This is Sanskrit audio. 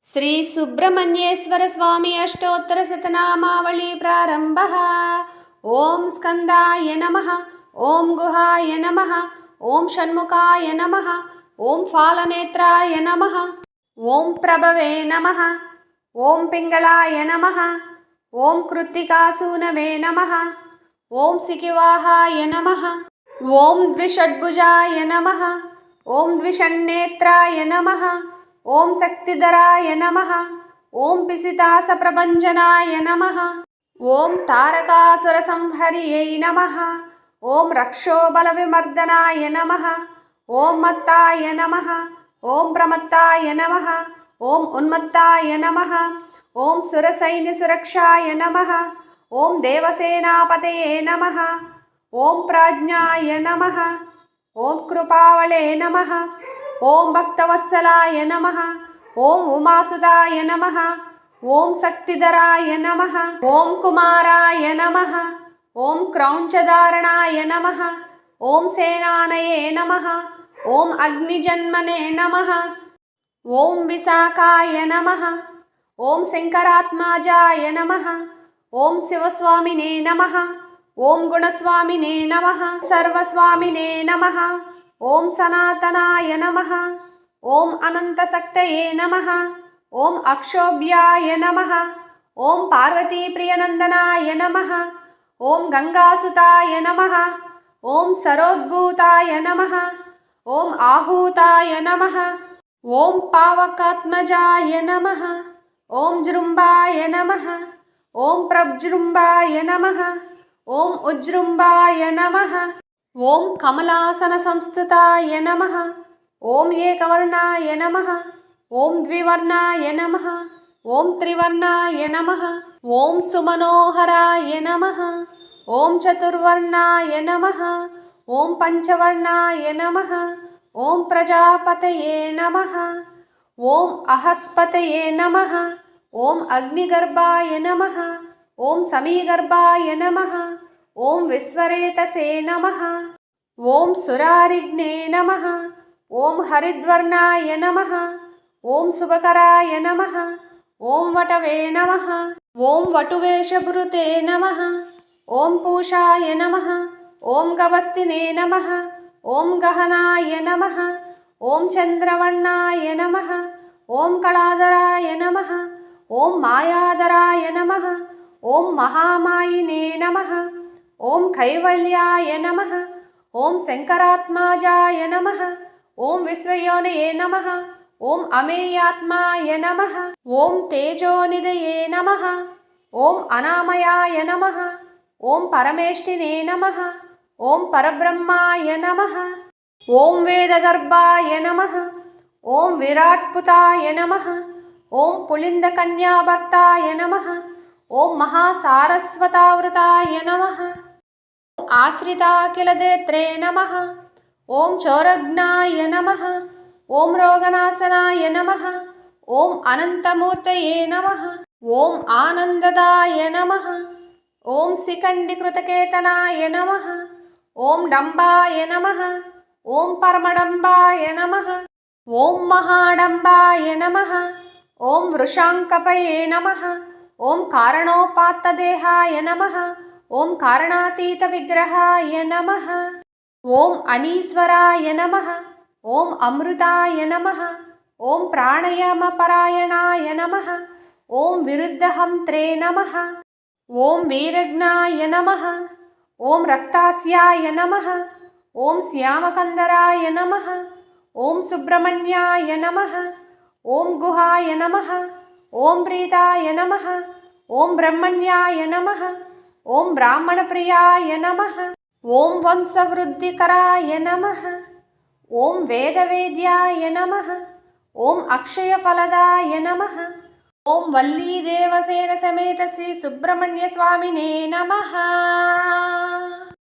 श्री सुब्रह्मण्येश्वर स्वामी अष्टोत्तर शतनामावली प्रारंभः। ओम स्कंदाय नमः, ओम गुहाय नमः, ओम षण्मुखाय नमः, ओम फालनेत्राय नमः, ओम प्रभवे नमः, ओम पिंगलाय नमः, ओम कृत्तिकासूनवे नमः, ओम सिकिवाहाय नमः, ओम द्विषड्भुजाय नमः, ओम द्विषण्नेत्राय नमः, ओम शक्तिधराय नमः, ओम पिसितासप्रभञ्जनाय नमः, ओम तारकासुरसंहर्यै नमः, ओम रक्षोबलविमर्दनाय नमः, ओम मत्ताय नमः, ओम प्रमत्ताय नमः, ओम उन्मत्ताय नमः, ओम सुरसैन्यसुरक्षाय नमः, ओम देवसेनापतये नमः, ओम प्राज्ञाय नमः, ओम कृपावळे नमः, ओम भक्तवत्सलाय नमः, ओम उमासुताय नमः, ओम शक्तिधराय नमः, ओम कुमाराय नमः, ओम क्रौञ्चधारणाय नमः, ओम सेनानये नमः, ओम अग्निजन्मने नमः, ओम विशाखाय नमः, ओम शंकरात्माजाय नमः, ओम शिवस्वामिने नमः, ओम गुणस्वामिने नमः, सर्वस्वामिने नमः, ओम सनातनाय नमः, ओम अनंतशक्तये नमः, ओम अक्षोभ्याय नमः, ओम पार्वतीप्रियनंदनाय नमः, ओम गंगासुताय नमः, ओम सरोद्भूताय नमः, ओम आहूताय नमः, ओम पावकात्मजाय नमः, ओम जृंभाय नमः, ओम प्रजृंभाय नमः, ओम उज्जृंभाय नमः, ओम कमलासन संस्तुताय नमः, ओम एकवर्णाय नमः, ओम द्विवर्णाय नमः, ओम त्रिवर्णाय नमः, ओम सुमनोहराय नमः, ओम चतुर्वर्णाय नमः, ओम पंचवर्णाय नमः, ओम प्रजापतये नमः, ओम अहस्पतये नमः, ओम अग्निगर्भाय नमः, ओम समीगर्भाय नमः, ओम विश्वरेतसे नमः, ओम सुरारिग्ने नमः, ओम हरिद्वर्णाय नमः, ओम शुभकराय नमः, ओम वटवे नमः, ओम वटुवेशभृते नमः, ओम पूषाय नमः, ओम गवस्तिने नमः, ओम गहनाय नमः, ओम चंद्रवर्णाय नमः, ओम कलाधराय नमः, ओम मायाधराय नमः, ओम महामायिने नमः, ओम कैवल्याय नमः, ओम शंकरात्माजाय नमः, ओम विश्वयोनये नमः, ओम अमेयात्माय नमः, ओम तेजोनिधये नमः, ओम अनामयाय नमः, ओम परमेष्टिने नमः, ओम परब्रह्माय नमः, ओम वेदगर्भाय नमः, ओम विराट्पुताय नमः, ओम पुलिन्दकन्याभर्ताय नमः, ओम महासारस्वतावृताय नमः, आश्रिताखिलदेत्रे नमः, ओम चोरघ्नाय नमः, ओम रोगनाशनाय नमः, ओम अनंतमूर्तये नमः, ओम आनंददाय नमः, ओम शिखण्डिकृतकेतनाय नमः, ओम डम्बाय नमः, ओम परमडम्बाय नमः, ओम महाडम्बाय नमः, ओम वृषांकपये नमः, ओम कारणोपात्तदेहाय नमः, ओम कारणातीत विग्रहाय नमः, ओम अनीश्वराय नमः, ओम अमृताय नमः, ओम प्राणायामपरायणाय नमः, ओम विरुद्धहंत्रे नमः, ओम वीरज्ञाय नमः, ओम रक्तास्याय नमः, ओम श्यामकंदराय नमः, ओम सुब्रह्मण्याय नमः, ओम गुहाय नमः, ओम प्रीताय नमः, ओम ब्रह्मण्याय नमः, ओम ब्राह्मणप्रियाय नमः, ओम वंशवृद्धिकराय नमः, ओम वेदवेद्याय नमः, ओम अक्षयफलदाय नमः, ओम वल्लीदेवसेन समेत श्री सुब्रह्मण्य स्वामिने नमः।